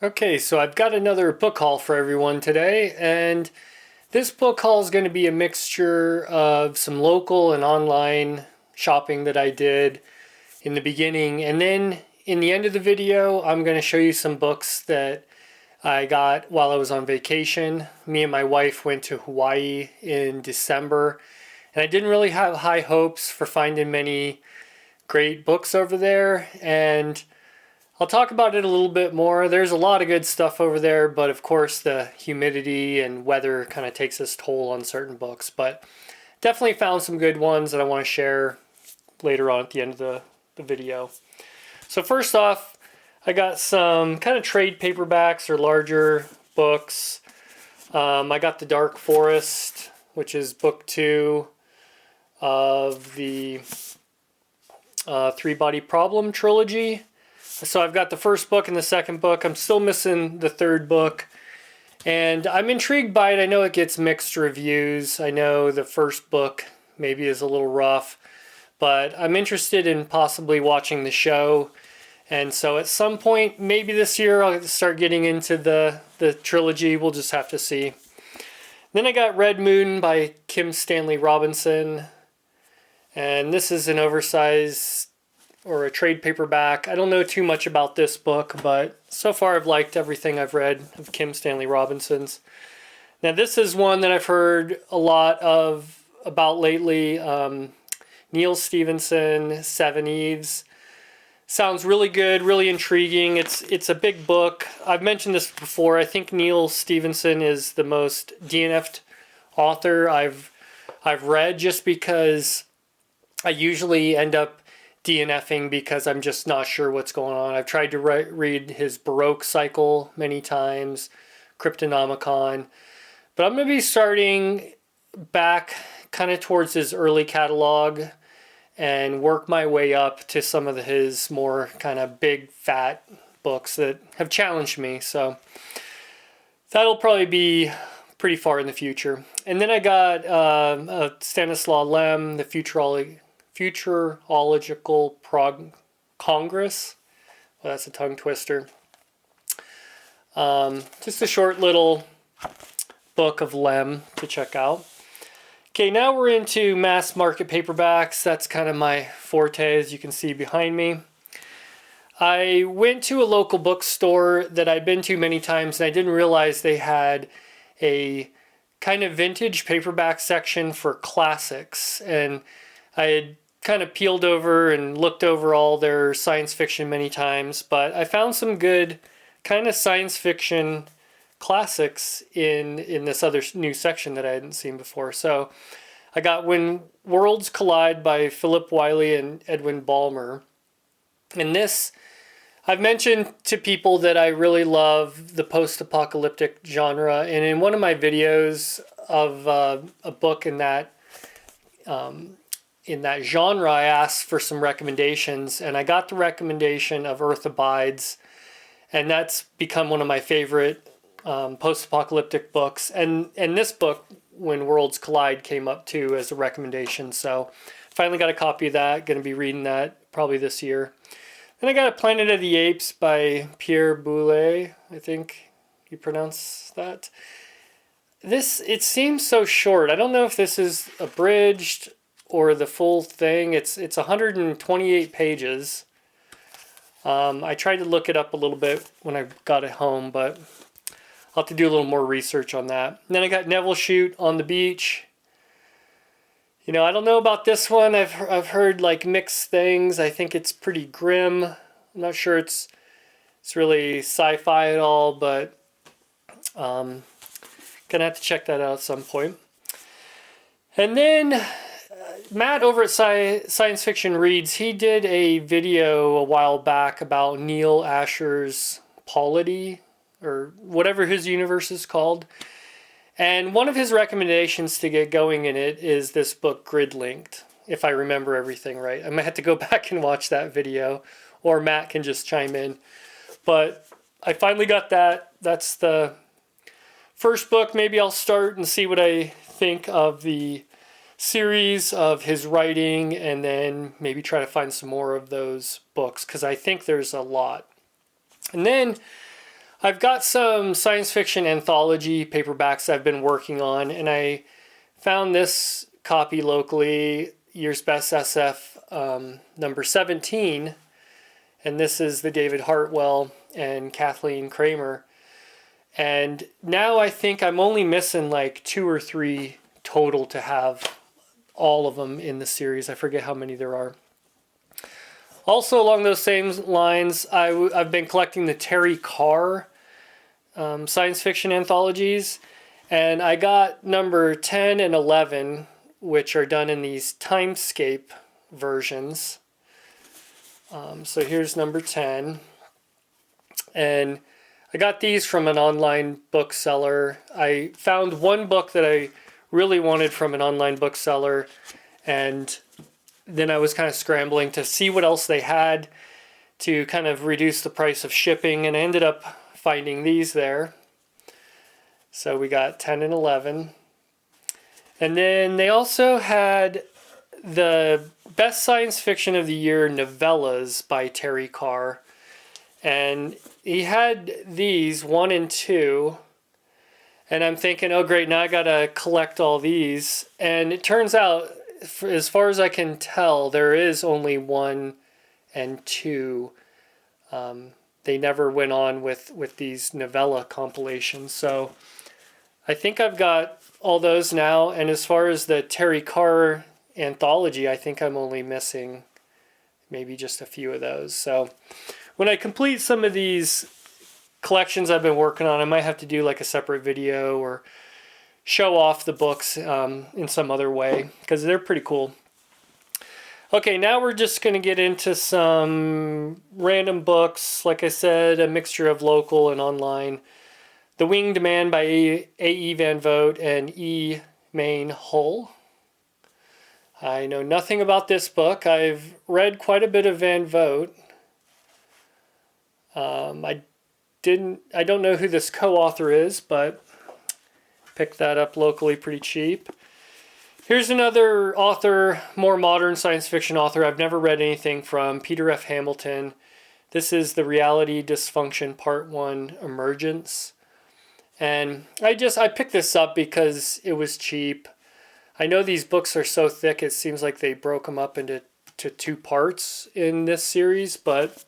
Okay, so I've got another book haul for everyone today, and this book haul is going to be a mixture of some local and online shopping that I did in the beginning, and then in the end of the video, I'm going to show you some books that I got while I was on vacation. Me and my wife went to Hawaii in December, and I didn't really have high hopes for finding many great books over there, and I'll talk about it a little bit more. There's a lot of good stuff over there, but of course the humidity and weather kind of takes its toll on certain books. But definitely found some good ones that I want to share later on at the end of the video. So first off, I got some kind of trade paperbacks or larger books. I got The Dark Forest, which is book 2 of the Three Body Problem trilogy. So I've got the first book and the second book. I'm still missing the third book. And I'm intrigued by it. I know it gets mixed reviews. I know the first book maybe is a little rough. But I'm interested in possibly watching the show. And so at some point, maybe this year, I'll start getting into the trilogy. We'll just have to see. Then I got Red Moon by Kim Stanley Robinson. And this is an oversized or a trade paperback. I don't know too much about this book, but so far I've liked everything I've read of Kim Stanley Robinson's. Now this is one that I've heard a lot about lately. Neil Stephenson, Seven Eves. Sounds really good, really intriguing. It's a big book. I've mentioned this before. I think Neil Stephenson is the most DNF'd author I've read, just because I usually end up DNFing because I'm just not sure what's going on. I've tried to read his Baroque cycle many times, Cryptonomicon, but I'm going to be starting back kind of towards his early catalog and work my way up to some of his more kind of big fat books that have challenged me. So that'll probably be pretty far in the future. And then I got Stanislaw Lem, The Futurological Congress. Well, that's a tongue twister. Just a short little book of Lem to check out. Okay, now we're into mass market paperbacks. That's kind of my forte, as you can see behind me. I went to a local bookstore that I'd been to many times, and I didn't realize they had a kind of vintage paperback section for classics. And I had kind of peeled over and looked over all their science fiction many times, but I found some good kind of science fiction classics in this other new section that I hadn't seen before. So I got When Worlds Collide by Philip Wiley and Edwin Ballmer. And this, I've mentioned to people that I really love the post-apocalyptic genre, and in one of my videos of a book in that genre, I asked for some recommendations, and I got the recommendation of Earth Abides, and that's become one of my favorite post-apocalyptic books. And this book, When Worlds Collide, came up too as a recommendation. So finally got a copy of that. Going to be reading that probably this year. Then I got A Planet of the Apes by Pierre Boulet. I think you pronounce that. It seems so short. I don't know if this is abridged or the full thing. It's 128 pages. I tried to look it up a little bit when I got it home, but I'll have to do a little more research on that. And then I got Neville Shute on the Beach. You know, I don't know about this one. I've heard like mixed things. I think it's pretty grim. I'm not sure it's really sci-fi at all, but gonna have to check that out at some point. And then Matt over at Science Fiction Reads, he did a video a while back about Neil Asher's polity, or whatever his universe is called. And one of his recommendations to get going in it is this book, Grid Linked, if I remember everything right. I might have to go back and watch that video, or Matt can just chime in. But I finally got that. That's the first book. Maybe I'll start and see what I think of the series of his writing, and then maybe try to find some more of those books, because I think there's a lot. And then I've got some science fiction anthology paperbacks I've been working on, and I found this copy locally, Year's Best SF number 17, and this is the David Hartwell and Kathleen Kramer. And now I think I'm only missing like 2 or 3 total to have all of them in the series. I forget how many there are. Also along those same lines, I've been collecting the Terry Carr science fiction anthologies, and I got number 10 and 11, which are done in these timescape versions. So here's number 10, and I got these from an online bookseller. I found one book that I really wanted from an online bookseller, and then I was kind of scrambling to see what else they had to kind of reduce the price of shipping, and I ended up finding these there. So we got 10 and 11. And then they also had the Best Science Fiction of the Year novellas by Terry Carr. And he had these 1 and 2. And I'm thinking, oh great, now I gotta collect all these. And it turns out, as far as I can tell, there is only 1 and 2. They never went on with these novella compilations. So I think I've got all those now. And as far as the Terry Carr anthology, I think I'm only missing maybe just a few of those. So when I complete some of these collections I've been working on, I might have to do like a separate video or show off the books in some other way, because they're pretty cool. Okay, now we're just going to get into some random books. Like I said, a mixture of local and online. The Winged Man by A.E. Van Vogt and E. Main Hull. I know nothing about this book. I've read quite a bit of Van Vogt. I don't know who this co-author is, but picked that up locally pretty cheap. Here's another author, more modern science fiction author I've never read anything from, Peter F. Hamilton. This is The Reality Dysfunction Part 1 Emergence. And I picked this up because it was cheap. I know these books are so thick, it seems like they broke them up into 2 parts in this series, but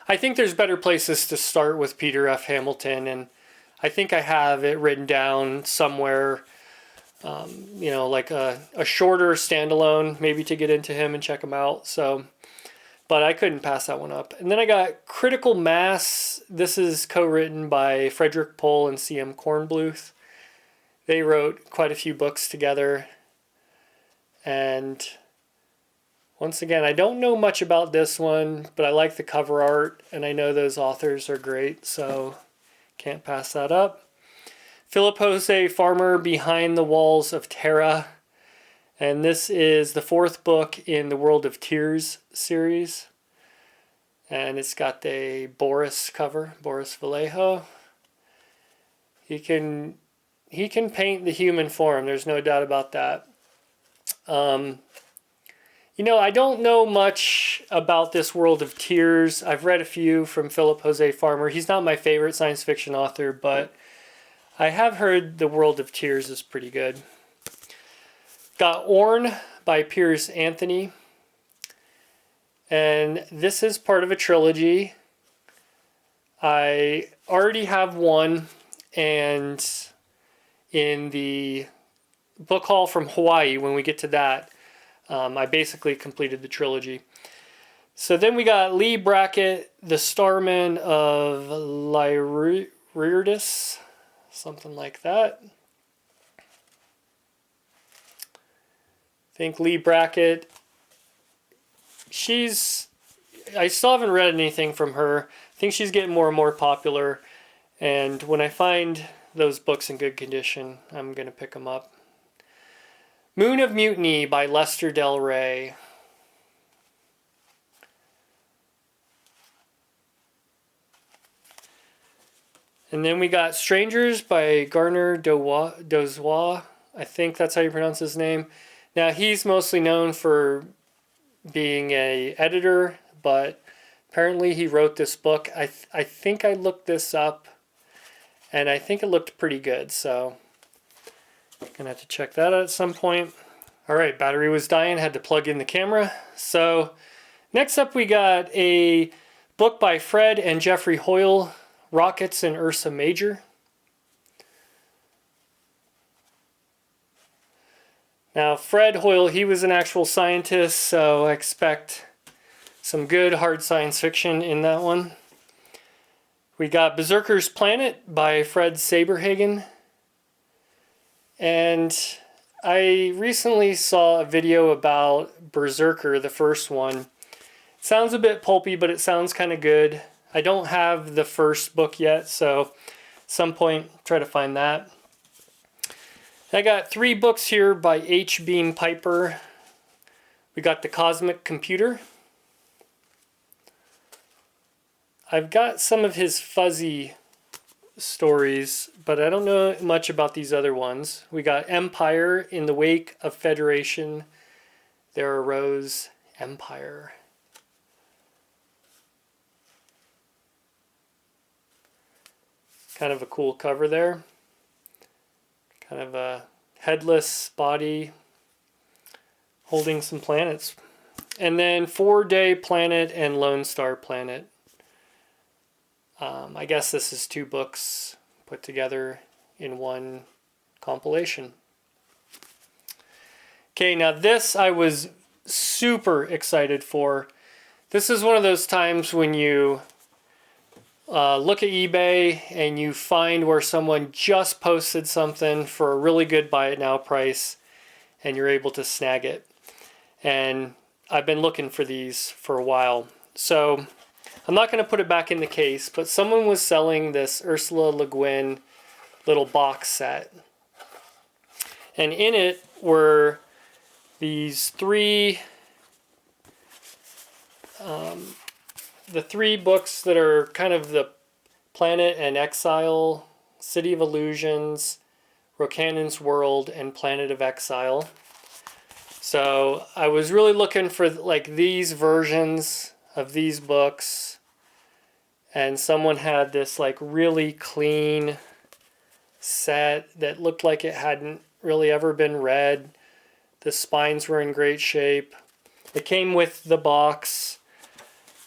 I think there's better places to start with Peter F. Hamilton, and I think I have it written down somewhere, like a shorter standalone, maybe to get into him and check him out. So, but I couldn't pass that one up. And then I got Critical Mass. This is co-written by Frederick Pohl and C.M. Kornbluth. They wrote quite a few books together. And once again, I don't know much about this one, but I like the cover art, and I know those authors are great, so can't pass that up. Philip Jose Farmer, Behind the Walls of Terra. And this is the 4th book in the World of Tears series. And it's got the Boris cover, Boris Vallejo. He can paint the human form, there's no doubt about that. I don't know much about this World of Tears. I've read a few from Philip Jose Farmer. He's not my favorite science fiction author, but I have heard the World of Tears is pretty good. Got Orn by Piers Anthony. And this is part of a trilogy. I already have one, and in the book haul from Hawaii, when we get to that, I basically completed the trilogy. So then we got Lee Brackett, The Starman of Lyrirdis, something like that. I think Lee Brackett, I still haven't read anything from her. I think she's getting more and more popular, and when I find those books in good condition, I'm going to pick them up. Moon of Mutiny by Lester Del Rey. And then we got Strangers by Garner Dozois. I think that's how you pronounce his name. Now, he's mostly known for being an editor, but Apparently he wrote this book. I think I looked this up, and I think it looked pretty good, so I'm gonna have to check that out at some point. All right, battery was dying, had to plug in the camera. So next up we got a book by Fred and Jeffrey Hoyle, Rockets in Ursa Major. Now, Fred Hoyle, he was an actual scientist, so I expect some good hard science fiction in that one. We got Berserker's Planet by Fred Saberhagen. And I recently saw a video about Berserker, the first one. It sounds a bit pulpy, but it sounds kind of good. I don't have the first book yet, so at some point try to find that. I got 3 books here by H. Beam Piper. We got The Cosmic Computer. I've got some of his fuzzy stories, but I don't know much about these other ones. We got Empire. In the Wake of Federation, there arose Empire. Kind of a cool cover there. Kind of a headless body holding some planets. And then 4-Day Planet and Lone Star Planet. I guess this is 2 books put together in one compilation. Okay, now this I was super excited for. This is one of those times when you look at eBay and you find where someone just posted something for a really good buy it now price and you're able to snag it. And I've been looking for these for a while. So I'm not going to put it back in the case, but someone was selling this Ursula Le Guin little box set. And in it were these 3 the 3 books that are kind of the Planet and Exile, City of Illusions, Rocannon's World, and Planet of Exile. So I was really looking for like these versions of these books, and someone had this like really clean set that looked like it hadn't really ever been read. The spines were in great shape. It came with the box,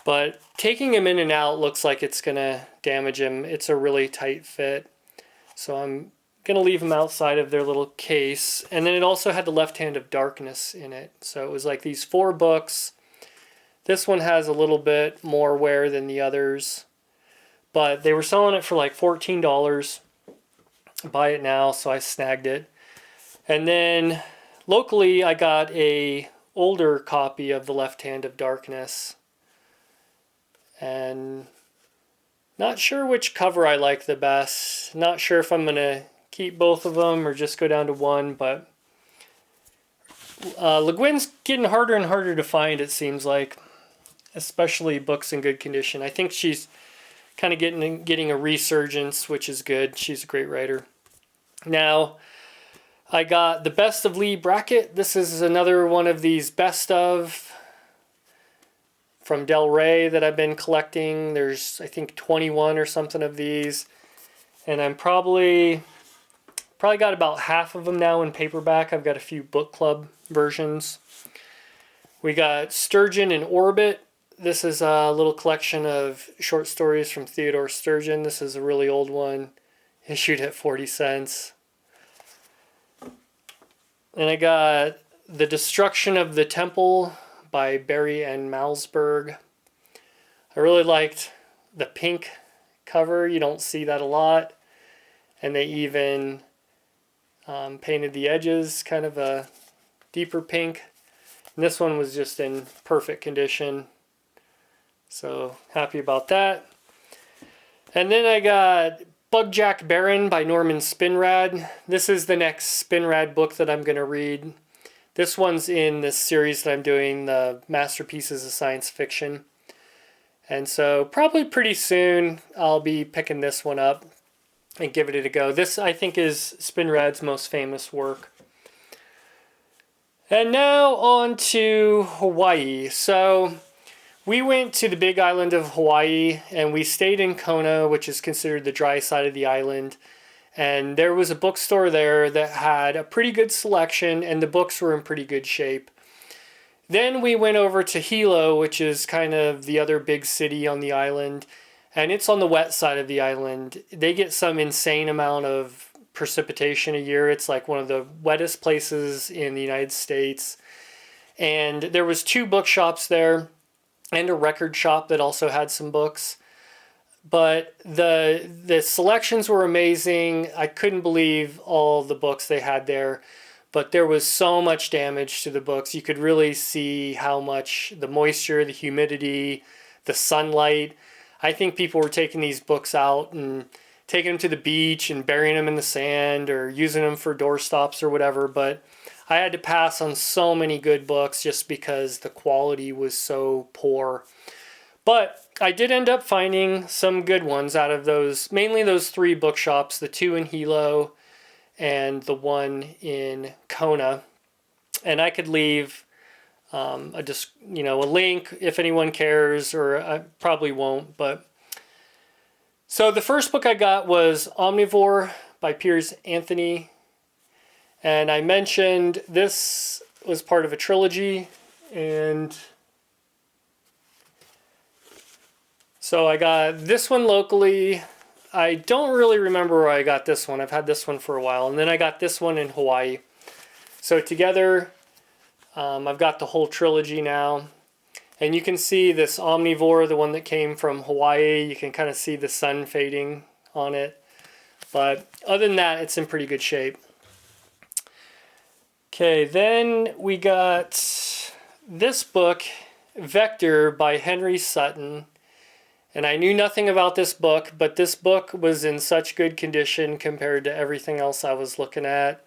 but taking him in and out looks like it's gonna damage him. It's a really tight fit, so I'm gonna leave him outside of their little case. And then it also had the Left Hand of Darkness in it, so it was like these 4 books. This one has a little bit more wear than the others, but they were selling it for like $14. Buy it now, so I snagged it. And then locally I got a older copy of the Left Hand of Darkness, and not sure which cover I like the best. Not sure if I'm gonna keep both of them or just go down to one, but Le Guin's getting harder and harder to find, it seems like, especially books in good condition. I think she's kind of getting a resurgence, which is good. She's a great writer. Now, I got the Best of Lee bracket. This is another one of these best of from Del Rey that I've been collecting. There's, I think, 21 or something of these, and I'm probably got about half of them now in paperback. I've got a few book club versions. We got Sturgeon in Orbit. This is a little collection of short stories from Theodore Sturgeon. This is a really old one, issued at 40 cents. And I got The Destruction of the Temple by Barry and Malzberg. I really liked the pink cover. You don't see that a lot. And they even painted the edges kind of a deeper pink. And this one was just in perfect condition. So happy about that. And then I got Bugjack Baron by Norman Spinrad. This is the next Spinrad book that I'm going to read. This one's in this series that I'm doing, the Masterpieces of Science Fiction. And so probably pretty soon I'll be picking this one up and giving it a go. This, I think, is Spinrad's most famous work. And now on to Hawaii. So We went to the big island of Hawaii, and we stayed in Kona, which is considered the dry side of the island. And there was a bookstore there that had a pretty good selection, and the books were in pretty good shape. Then we went over to Hilo, which is kind of the other big city on the island, and it's on the wet side of the island. They get some insane amount of precipitation a year. It's like one of the wettest places in the United States. And there was 2 bookshops there and a record shop that also had some books. But the selections were amazing. I couldn't believe all the books they had there. But there was so much damage to the books. You could really see how much the moisture, the humidity, the sunlight. I think people were taking these books out and taking them to the beach and burying them in the sand or using them for doorstops or whatever. But I had to pass on so many good books just because the quality was so poor. But I did end up finding some good ones out of those, mainly those 3 bookshops, the 2 in Hilo and the 1 in Kona. And I could leave a link if anyone cares, or I probably won't. But so the first book I got was Omnivore by Piers Anthony. And I mentioned this was part of a trilogy, and so I got this one locally. I don't really remember where I got this one. I've had this one for a while. And then I got this one in Hawaii. So together, I've got the whole trilogy now. And you can see this Omnivore, the one that came from Hawaii. You can kind of see the sun fading on it. But other than that, it's in pretty good shape. Okay, then we got this book, Vector by Henry Sutton. And I knew nothing about this book, but this book was in such good condition compared to everything else I was looking at.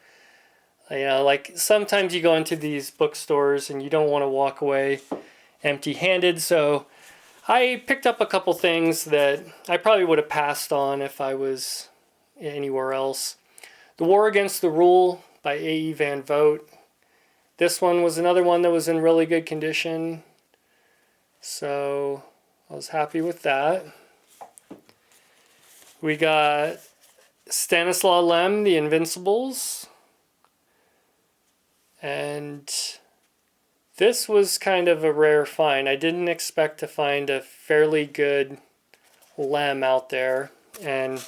You know, like sometimes you go into these bookstores and you don't want to walk away empty-handed. So I picked up a couple things that I probably would have passed on if I was anywhere else. The War Against the Rule by A.E. Van Vogt. This one was another one that was in really good condition. So I was happy with that. We got Stanislaw Lem, The Invincibles. And this was kind of a rare find. I didn't expect to find a fairly good Lem out there. And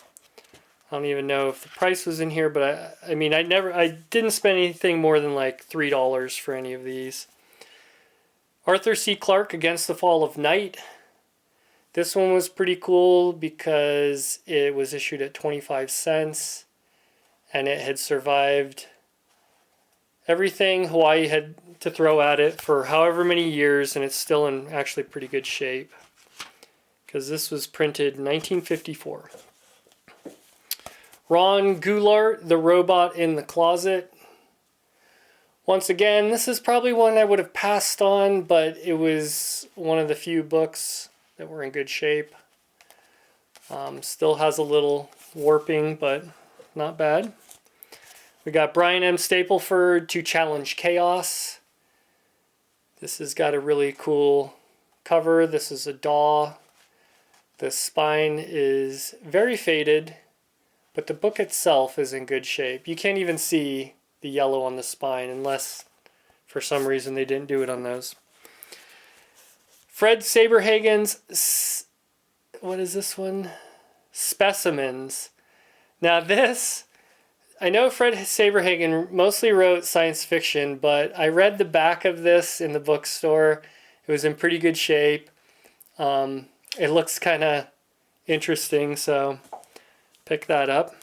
I don't even know if the price was in here, but I didn't spend anything more than like $3 for any of these. Arthur C. Clarke, Against the Fall of Night. This one was pretty cool because it was issued at 25 cents and it had survived everything Hawaii had to throw at it for however many years, and it's still in actually pretty good shape because this was printed in 1954. Ron Goulart, The Robot in the Closet. Once again, this is probably one I would have passed on, but it was one of the few books that were in good shape. Still has a little warping, but not bad. We got Brian M. Stapleford, To Challenge Chaos. This has got a really cool cover. This is a DAW. The spine is very faded, but the book itself is in good shape. You can't even see the yellow on the spine unless for some reason they didn't do it on those. Fred Saberhagen's, what is this one? Specimens. Now this, I know Fred Saberhagen mostly wrote science fiction, but I read the back of this in the bookstore. It was in pretty good shape. It looks kind of interesting, so pick that up.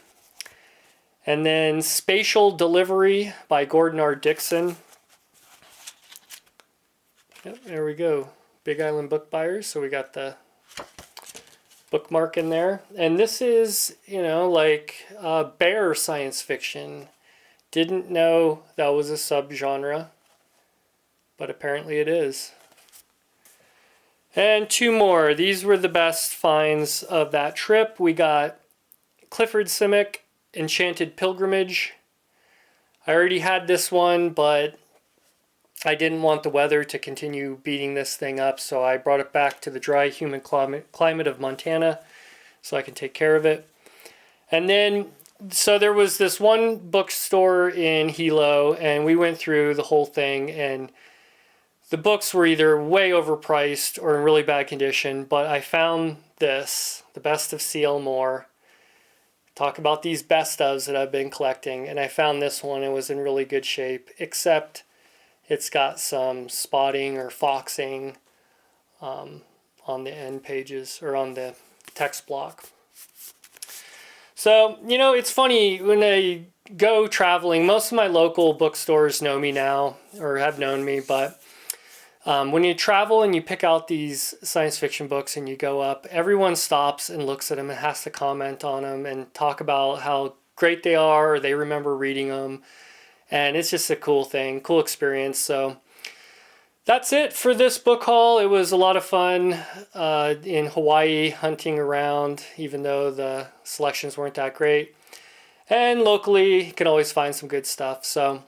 And then Spatial Delivery by Gordon R. Dixon. Yep, there we go. Big Island Book Buyers. So we got the bookmark in there. And this is, like bear science fiction. Didn't know that was a subgenre, but apparently it is. And 2 more. These were the best finds of that trip. We got Clifford Simic, Enchanted Pilgrimage. I already had this one, but I didn't want the weather to continue beating this thing up, so I brought it back to the dry, humid climate of Montana so I can take care of it. And then, so there was this one bookstore in Hilo, and we went through the whole thing, and the books were either way overpriced or in really bad condition, but I found this, The Best of C.L. Moore. Talk about these best ofs that I've been collecting, and I found this one. It was in really good shape, except it's got some spotting or foxing on the end pages or on the text block. So, you know, it's funny when I go traveling, most of my local bookstores know me now or have known me, but when you travel and you pick out these science fiction books and you go up, everyone stops and looks at them and has to comment on them and talk about how great they are or they remember reading them. And it's just a cool thing, cool experience. So that's it for this book haul. It was a lot of fun in Hawaii hunting around, even though the selections weren't that great. And locally, you can always find some good stuff. So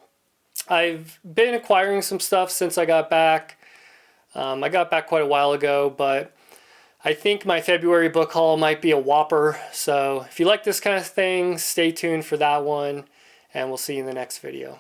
I've been acquiring some stuff since I got back. I got back quite a while ago, but I think my February book haul might be a whopper. So if you like this kind of thing, stay tuned for that one, and we'll see you in the next video.